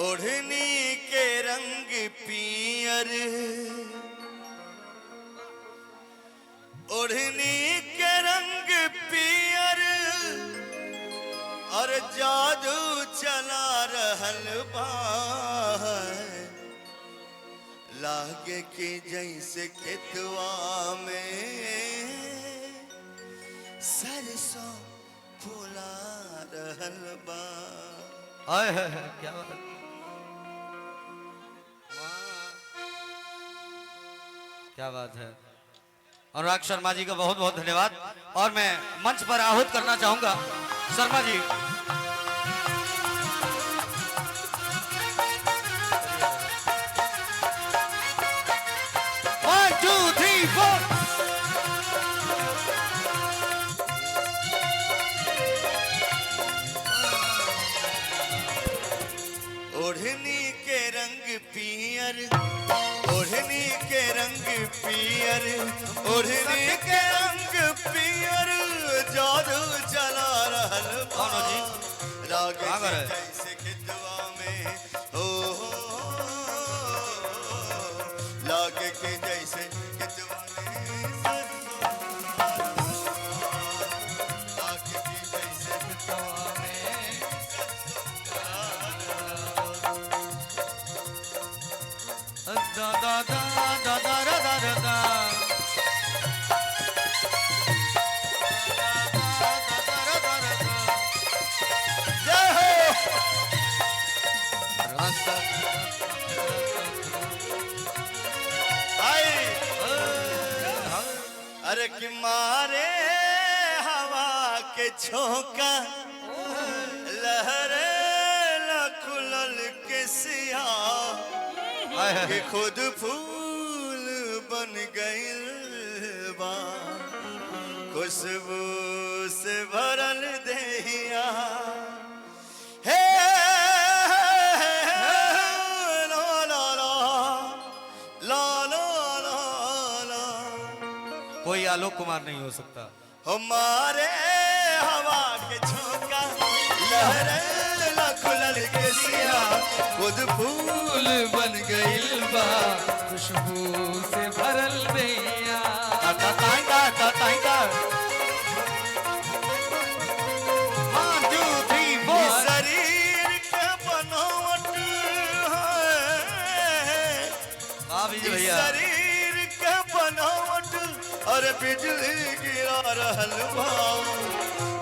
ओढ़नी के रंग पियर, ओढ़नी के रंग पियर और जादू चला रहल बा। लागे कि जैसे खेतवा में सरसों फूला रहल बा। क्या बात, क्या बात है। अनुराग शर्मा जी का बहुत बहुत धन्यवाद। और मैं मंच पर आहूत करना चाहूंगा शर्मा जी। 1 2 3 4 ओढ़नी के रंग पियर, ओढ़नी के रंग पियर, ओढ़नी के रंग पियर जादू चला रहल बा। लागे जैसे खेतवा में हो, लागे के जैसे खेतवा में लागे के जैसे खेतवा में। da da da da da da da da da अरे कि मारे हवा के झोंका, लहरे खुलल के सिया कि खुद फूल बन गइल बा। खुशबू से भरल देहिया हे ला ला ला ला ला ला ला। कोई आलोक कुमार नहीं हो सकता। हमारे हवा के झोंका, लहरे खुलल के सिया खुद फूल बन गइल बा। खुशबू से भरल दैया। शरीर के बनावट है, शरीर के बनावट और बिजली गिरा रहल बा।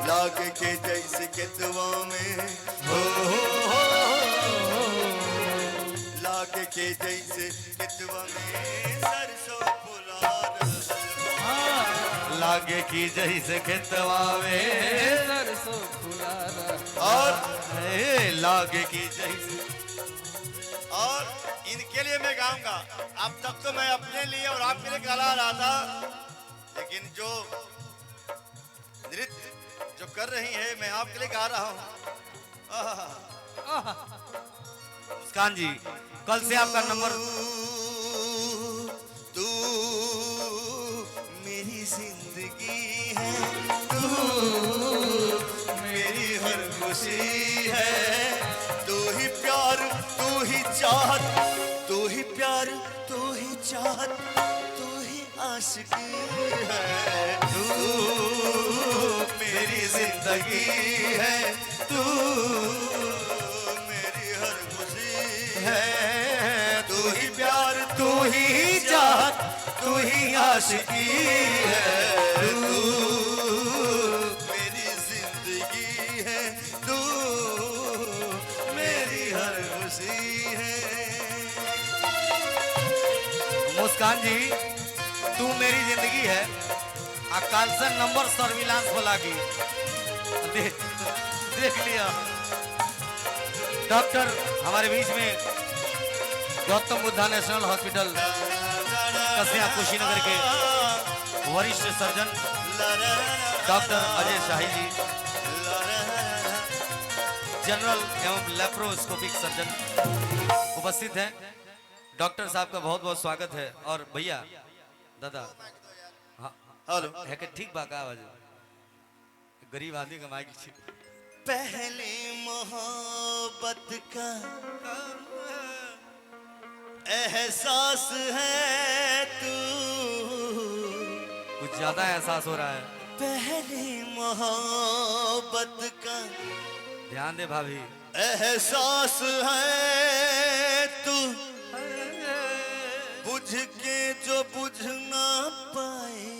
लागे के जैसे खेतवा में हो, लागे के जैसे खेतवा में सरसों फूला रहल बा। लागे की जैसे खेतवा में सरसों फूला और लागे की जैसे। और इनके लिए मैं गाऊंगा। अब तक तो मैं अपने लिए और आपके लिए गा रहा था, लेकिन जो नृत्य जो कर रही है मैं आपके लिए गा रहा हूँ। मुस्कान जी, कल से आपका नंबर। तू मेरी जिंदगी है, तू मेरी हर खुशी है। तू ही प्यार, तू ही चाहत, तू ही प्यार, तू ही चाहत, तू ही आशिकी है। तू मेरी जिंदगी है, तू मेरी हर खुशी है। तू ही प्यार, तू ही चाहत, तू ही आशिकी है। तू मेरी जिंदगी है, तू मेरी हर खुशी है। मुस्कान जी, तू मेरी जिंदगी है। अकाल से नंबर सर्विलांस बोला की देख लिया। डॉक्टर हमारे बीच में गौतम बुद्धा नेशनल हॉस्पिटल कसिया कुशीनगर के वरिष्ठ सर्जन डॉक्टर अजय शाही जी, जनरल एवं लेप्रोस्कोपिक सर्जन उपस्थित हैं। डॉक्टर साहब का बहुत बहुत स्वागत है। और भैया दादा हेलो है के ठीक बा का आवाज गरीब आदमी का माइक छी पहली मोहब्बत का एहसास है तू। कुछ ज्यादा एहसास हो रहा है। पहली मोहब्बत का ध्यान दे भाभी। एहसास है तू, बुझ के जो बुझ ना पाए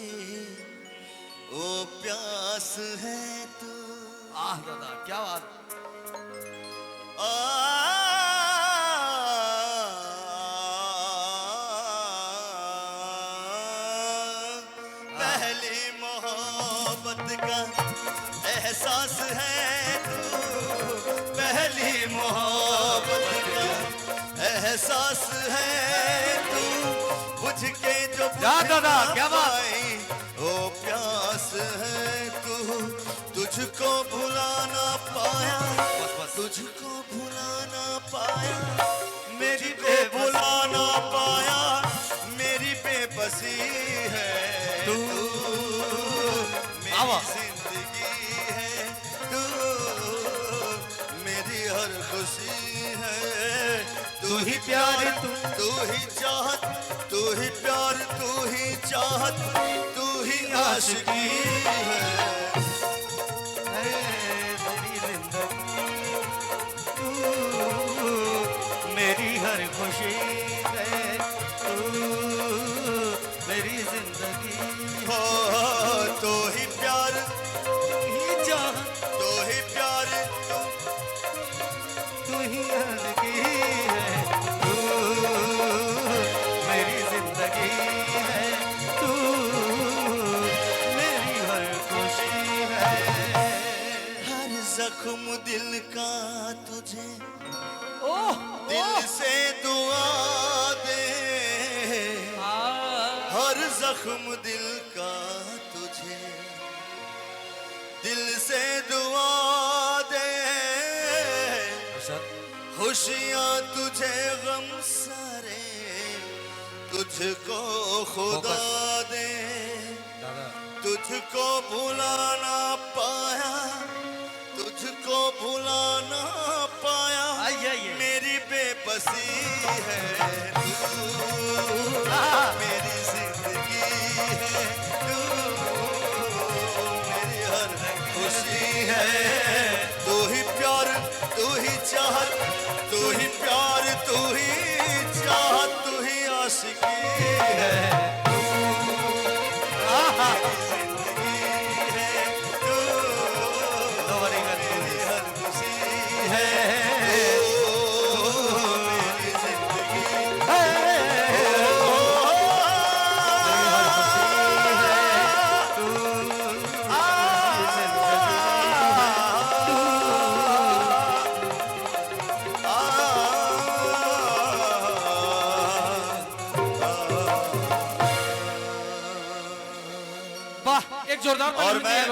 वो प्यास है तू। आह दादा क्या बात। पहली मोहब्बत का एहसास है तू, पहली मोहब्बत का एहसास है तू, बुझ के जो जा दादा क्या बात। वो प्यास है तू, तुझको भुला ना पाया, तुझको भुला ना पाया, मेरी को भुला ना पाया, मेरी बेबसी है तू, मेरी जिंदगी है तू, मेरी हर खुशी है तू ही प्यार, तू ही चाहत, तू ही प्यार, तू ही चाहत, तू ही आशिकी है। मेरी हर खुशी है तू, मेरी जिंदगी हो तो ही प्यार, ही चाह, तो ही प्यार, तू ही जिंदगी है तू, मेरी जिंदगी है तू, मेरी हर खुशी है। हर जख्म दिल का तुझे ओह दिल से दुआ दे, हर जख्म दिल का तुझे दिल से दुआ दे, खुशियाँ तुझे गम सारे तुझको खुदा दे, तुझको भुला ना पाया, तुझको भुला ना पाया, मेरी बेबसी है तू, मेरी जिंदगी है तू, मेरी हर खुशी है तू ही प्यार, तू ही चाहत, तू ही प्यार, तू ही चाहत, तू ही आशिकी है तू, मेरी जिंदगी है तू, मेरी हर खुशी है तू, मेरी जिंदगी वाह, एक जोरदार और मैं